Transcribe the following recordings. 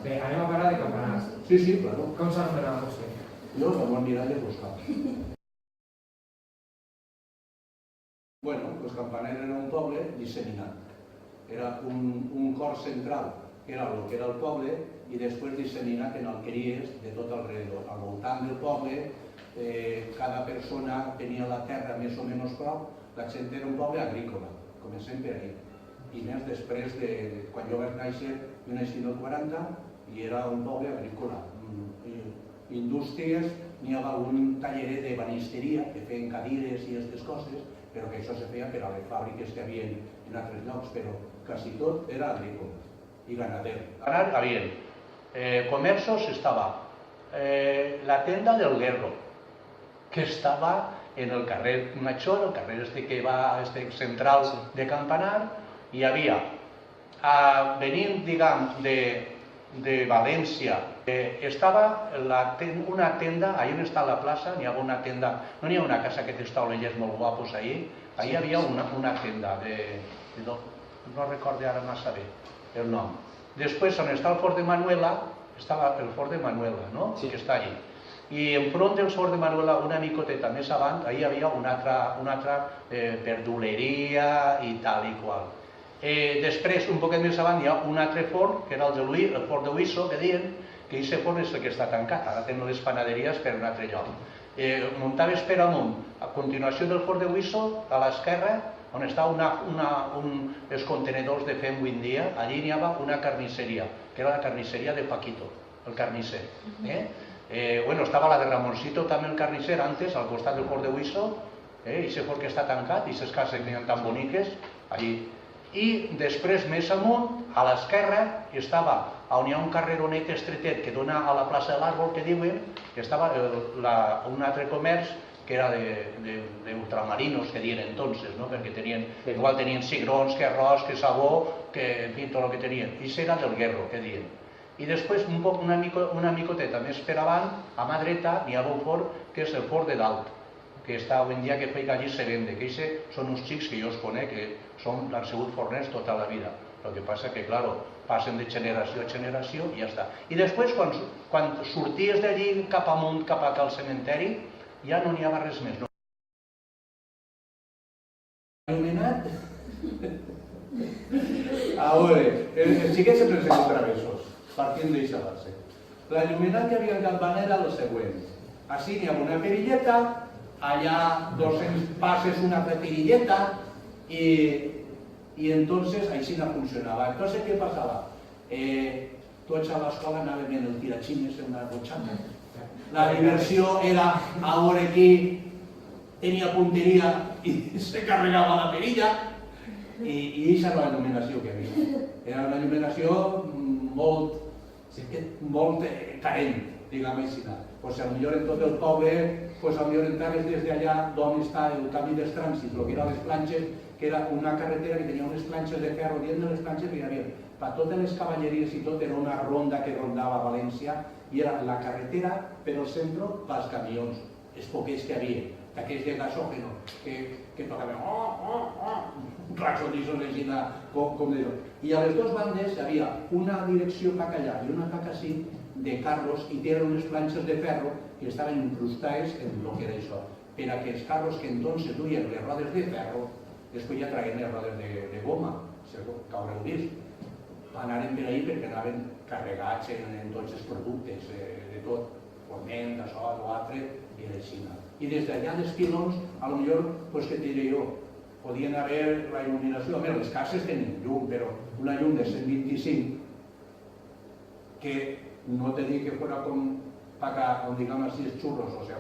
Bé, anem a parlar de campanars. Sí, sí, claro. Com s'anomenava vostè? Jo, Ramon Miralles Buscal. Bueno, pues Campanar era un poble disseminat. Era un cor central, que era el que era el poble, i després disseminat en alqueries de tot alrededor. Al voltant del poble, cada persona tenia la terra més o menys prop, la gent era un poble agrícola, comencem per ahí. I més després, quan jo vaig néixer, jo naixi en el 40, i era un poble agrícola. Indústries, n'hi havia un talleret de banisteria, que feien cadires i aquestes coses, però que això se feia per a les fàbriques que hi havia en altres llocs, però quasi tot era agrícola i ganader. Hi havia comerços, estava la tenda del Guerro, que estava en el carrer Major, el carrer que va central de Campanar. Hi havia, venint, diguem, de València, estava una tenda, allà on està la plaça, n'hi havia una tenda, no n'hi ha una casa que té taulellers molt guapos allà, allà hi havia una tenda, no recordo ara massa bé el nom. Després, on està el Fort de Manuela, estava el Fort de Manuela, no? Que està allà. I enfront del Fort de Manuela, una micoteta més avant, allà hi havia una altra verduleria i tal i qual. Després, un poquet més avant, hi ha un altre fort, que era el Fort de Huisso, que diuen que aquest fort és el que està tancat, ara tenen les panaderies per un altre lloc. Muntaves per amunt, a continuació del Fort de Huisso, a l'esquerra, on està els contenedors de fem avui en dia, allí hi havia una carnisseria, que era la carnisseria de Paquito, el carnisser. Estava la de Ramoncito, també el carnisser, antes, al costat del Fort de Huisso, aquest fort que està tancat, i aquestes cases que hi ha tan boniques, allí. I després, més amunt, a l'esquerra, estava on hi ha un carreronet estretet que dona a la plaça de l'Àrbol, que diuen, que estava un altre comerç que era d'ultramarinos, que diuen entonces, perquè igual tenien cigrons, que arròs, que sabó, que, en fi, tot el que tenien. I això era del Guerro, que diuen. I després, una micoteta més per avant, a mà dreta, hi ha un fort, que és el Fort de Dalt, que està avui en dia que feia allí se vende, que aquests són uns xics que jo els conec, que han sigut forners tota la vida. El que passa que, clar, passen de generació a generació i ja està. I després, quan sorties d'allí cap amunt, cap al cementeri, ja no n'hi havia res més. Il·luminat? A veure, els xiquets sempre són travessos, partint d'aquesta base. La il·luminat que havia en Campanar era el següent. Així n'hi ha una perilleta, allà 200 passes una altra perilleta, i entonces així no funcionava. Entonces, què passava? Tots a l'escola anàvem en el tirachines, en una butxaca. La diversió era a veure qui tenia punteria i se carregava la perilla, i aquesta era la il·luminació que hi havia. Era una il·luminació molt carent, diguem així. Potser en tot el poble, potser entraves des d'allà d'on està el camí dels trànsits, el que eren les planxes, que era una carretera que tenia unes planxes de ferro, dins de les planxes que hi havia per totes les cavalleries i tot, era una ronda que rondava València, i era la carretera per al centre pels camions, els poquets que hi havia, d'aquells de gasògeno, que tocaven claxonissos així, com de tot. I a les dues bandes hi havia una direcció cap allà i una cap així de carros, i tenen unes planxes de ferro que estaven incrustades en el que era això, per a que els carros que entonces duien les rodes de ferro, després ja traien les rodes de goma, que haureu vist. Anaren per ahí perquè anaven carregats en tots els productes, de tot, forment, això, l'altre, i així. I des d'allà dels pilons, potser, què diré jo, podien haver la il·luminació. Les cases tenen llum, però una llum de 125, que no te dic que fora com para, digamos así, els xurros, o sea,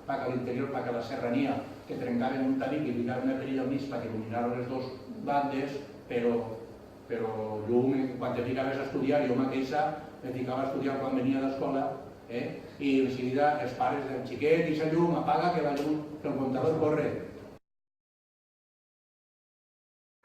para l'interior, para la serranía, que trencaven un tabic i ficaven una perilla al mig perquè il·luminaven les dues bandes, però llum, quan te ficaves a estudiar, jo mateixa me ficava a estudiar quan venia d'escola, i en seguida els pares del xiquet, i la llum, apaga que la llum, el comptador corre.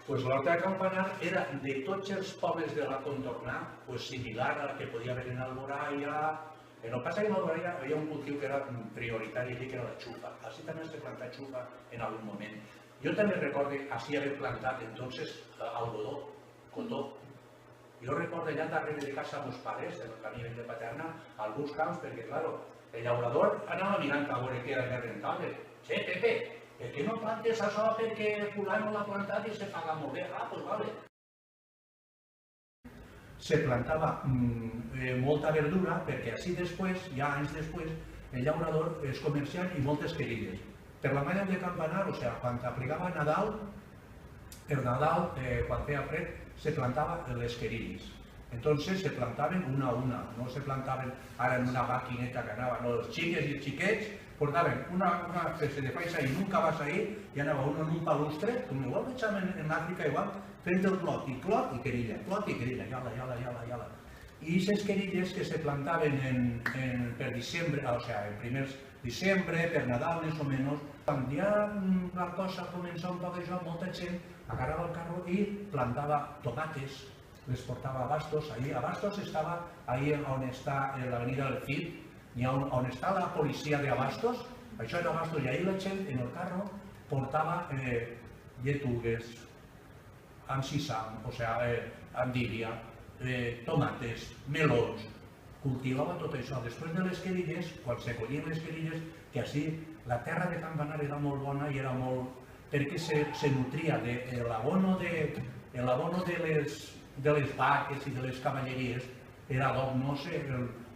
Pues l'Horta de Campanar era de tots els pobles de la contornar, similar a la que podia haver en Alboraya. En el pas en Alboraya hi havia un cultiu que era prioritari, que era la xufa. Així també es plantava xufa en algun moment. Jo també recordo així haver plantat entonces algodó, cotó, Jo recordo allà darrere de casa meus pares, en el camí de Paterna, alguns camps, perquè, claro, el llaurador anava mirant a veure què era més rentable. Che, Pepe, per què no plantes això perquè fulano l'ha plantat i se paga molt bé? Ah, doncs vale. Se plantava molta verdura perquè així després, ja anys després, el llaurador és comerciant i moltes querilles. Per la malla de campanar, o sigui, quan aplicava Nadal, per Nadal, quan feia fred, se plantava les querilles. Entonces se plantaven una a una, no se plantaven ara en una maquineta que anava, no, els xiques i els xiquets portaven una espècie de faixa i un cabàs ahí i anava un en un palustre, com igual veiem en Àfrica igual, fent el clot i querilla, iala. I aquestes querilles que se plantaven per diciembre, o sigui, en primers diciembre, per Nadal més o menys, quan ja la cosa començava un poc això, molta gent agarrava el carro i plantava tomates, les portava a Bastos. A Bastos estava ahí on està l'avenida del Cid, i on està la policia d'Abastos, això era Bastos, i ahí la gent en el carro portava lletugues, amb sisam, o sigui, andívia, tomates, melons, cultivava tot això. Després de les querilles, quan se collien les querilles, que així la terra de Campanar era molt bona i era molt... perquè se nutria de l'abono de les vaques i de les cavalleries, era adob, no sé,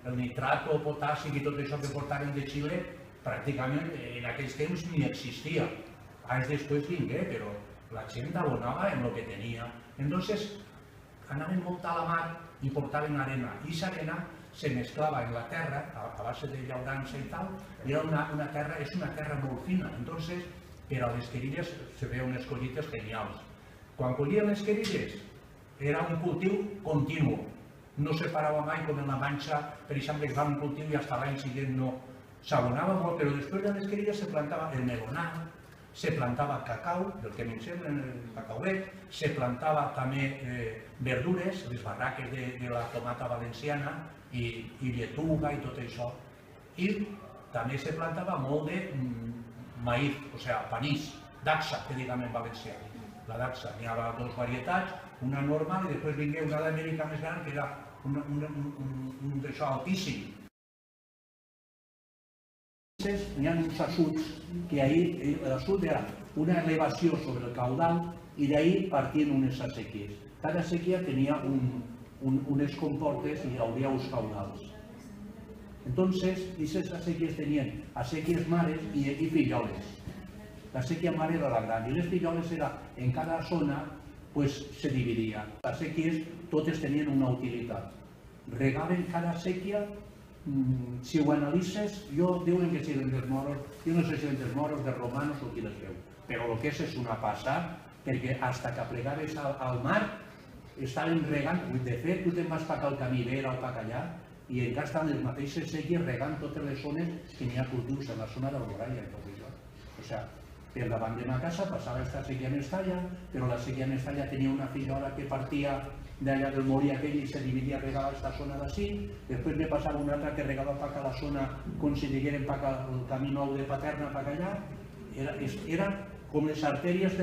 el nitrato, potàssic i tot això que portaven de Xile, pràcticament en aquells temps ni existia. Anys després vingué, però la gent abonava en el que tenia. Entonces, anaven molt a la mar i portaven arena. I aquesta arena se mesclava en la terra, a base de llaurança i tal, i era és una terra molt fina. Entonces, per a les querilles se feien unes collites genials. Quan collien les querilles, era un cultiu continu. No se parava mai com en la Manxa, per exemple, que fa un cultiu i fins l'any següent no. S'abonava molt, però després de les querilles se plantava el melonar, se plantava cacau, del que mengem el cacauet, se plantava també verdures, les barraques de la tomata valenciana i lletuga i tot això. I també se plantava molt de maïs, o sigui, panís, daxa, que diguem en valencià. La daxa, n'hi havia dues varietats, una normal i després vingué una d'Amèrica més gran, que era un d'això altíssim. N'hi ha uns assuts que ahir, l'assut era una elevació sobre el caudal i d'ahir partien unes acequies. Cada acequia tenia unes comportes i hi hauria uns caudals. Entonces, aquestes acequies tenien acequies mares i filloles. L'acequia mare era la gran i les filloles era, en cada zona, se dividia. Les acequies totes tenien una utilitat. Regaven cada acequia. Si ho analitzes, diuen que si eren dels moros, jo no sé si eren dels moros, dels romanos o qui les veu, però el que és una passada, perquè fins que plegaves al mar estaven regant, de fet tu te'n vas cap al camí Vera o cap allà i encara estaven les mateixes sequies regant totes les zones que n'hi ha cultius en la zona d'Alboraya i tot això. O sigui, per davant de ma casa passava aquesta sequia Mestalla, però la sequia Mestalla tenia una fillola que partia d'allà del molí aquell i se dividia a regar aquesta zona d'ací, després me passava una altra que regava per a la zona, com si digueren per al camí nou de Paterna, per allà. Era com les artèries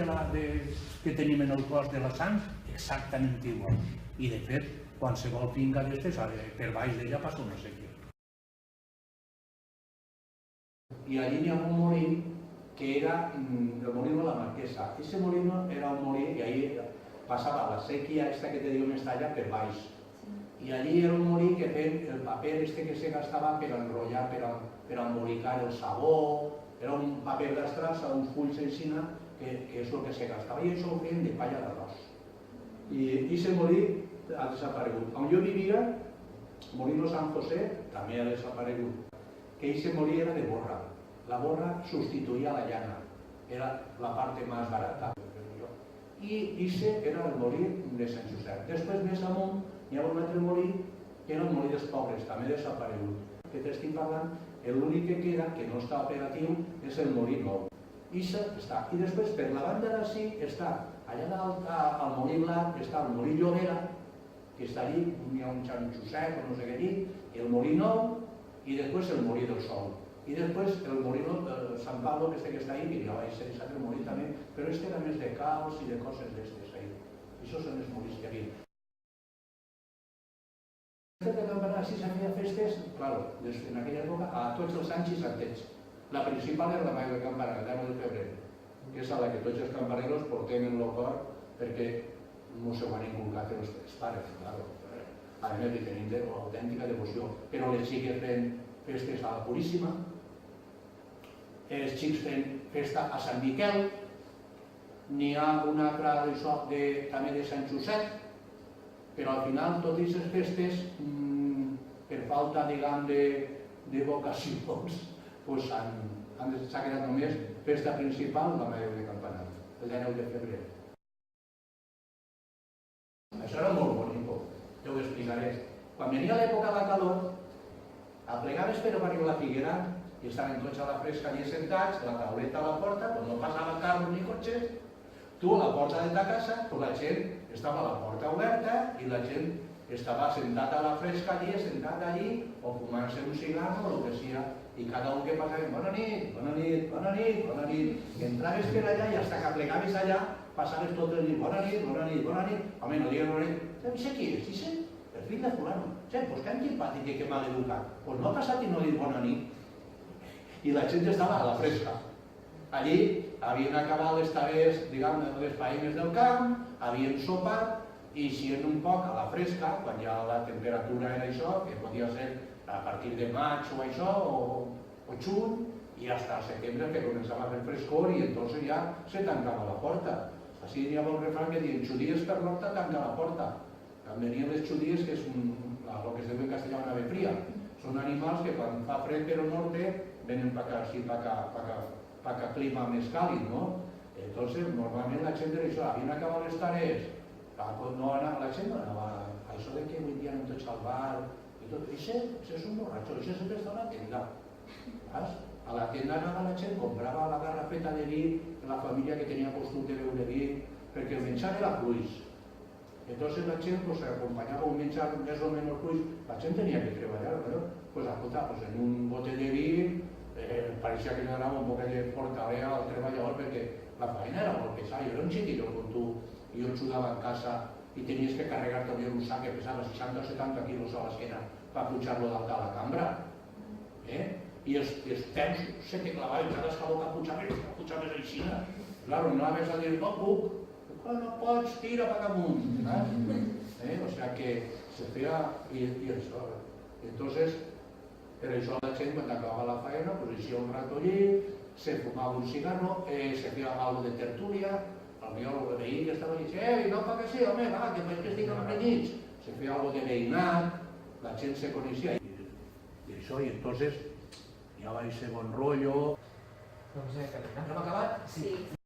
que tenim en el cos de la sang, exactament igual. I de fet, qualsevol finca d'estes, per baix d'ella passa una sequia. I allí n'hi ha un molí que era el molino de la Marquesa. Ese molino era un molí i ahí passava la sequia esta que te digo Mestalla per baix. I allí era un molí que feien el paper que se gastava per enrotllar, per embolicar el sabó, era un paper d'estrassa, uns fulls d'encina, que és el que se gastava. I això ho feien de palla d'arròs. I aquest molí ha desaparegut. On jo vivia, Molino San José, també ha desaparegut. Que aquest molí era de borra. La borra substituïa la llana, era la part més barata. I aquest era el molí de Sant Josep. Després, més amunt, hi ha un altre molí, que era el molí dels pobres, també desaparegut. Que t'estic parlant, l'únic que queda, que no està operatiu, és el molí nou. I després, per la banda d'ací, està allà dalt, al molí blanc, està el molí Llobera, que està allí, hi ha un Sant Josep, o no sé què dir, el molí nou, i després el molí del Sol. I després el molí de Sant Pablo, que està ahí, que hi ha el molí també, però era més de calç i de coses d'estes ahí. Això són els molins que hi havia. de campanar sí se feia festes, claro, en aquella època, a tots els anys i santets. La principal era la Maior de Campanar, el 10 de febrer, que és a la que tots els campaneros portem en el cor perquè no se ho van inculcar els pares, claro. A més, hi tenim autèntica devoció, però les xiques fent festes a la Puríssima, els xics fent festa a Sant Miquel, n'hi ha una altra també de Sant Josep, però al final totes aquestes festes, per falta, diguem, de vocacions, s'ha quedat només festa principal, la Maior de Campanar, el 19 de febrer. Això era molt bonic, ja ho explicaré. Quan venia l'època de calor, aplegaves per arribar a la Figuera i estaven tots a la fresca allà sentats, la tauleta a la porta, quan no passava carros ni cotxes, tu a la porta de ta casa, la gent estava a la porta oberta i la gent estava sentada a la fresca allí, sentat allí, o fumant-se un cigarro o el que sigui, i cada un que passava, bona nit, bona nit, bona nit, bona nit, i entraves per allà i fins que plegaves allà, passaves tot el dia, bona nit, bona nit, bona nit, home, no digues bona nit, sé qui és, sí, el fill de fulano, doncs que antipàtic i que mal educat, doncs no ha passat i no ha dit bona nit, i la gent estava a la fresca. Allí havien acabat les tarees, diguem, les feines del camp, havien sopat, i si en un poc a la fresca, quan ja la temperatura era això, que podia ser a partir de maig o això, o juny, i fins al setembre que començava a fer frescor i entonces ja se tancava la porta. Així hi havia un refrany que diuen xudies per l'horta, tanca la porta. Quan venien les xudies, que és el que es diu en castellà una ave fria, són animals que quan fa fred per el norte venen per acá clima més càlid, no? Entonces, normalment la gent era això, havien acabat les tarees, la gent no anava a això de que avui dia anem tots al bar i tot, això és un borratxo, això sempre està a la tenda. A la tenda anava la gent, comprava la garrafeta de vi de la família que tenia costum de beure vi, perquè el menjar era fluix. Entonces la gent acompanyava un menjar més o menys fluix, la gent tenia que treballar, però en un bote de vi pareixia que donava un poc de fortalea al treballador perquè la feina era molt pesada. Jo era un xiquillo com tu, i jo sudava en casa i tenies que carregar també un sac que pesava 60 o 70 quilos a l'esquena per pujar-lo dalt de la cambra. I els peus se te clavaven, cada escaló que pujaves així. Claro, no anaves a dir, no puc, no pots, tira per amunt. O sigui que se feia i això. Entonces, per això la gent, quan acabava la feina, eixia un rato allí, se fumava un cigarro, se feia algo de tertúlia, el veí que estava allí, no fa que sí, home, va, que faig que estic emprenyits. Se feia algo de veïnat, la gent se coneixia. I això, i entonces, ja va ser bon rotllo. Doncs, ¿No hem acabat? Sí.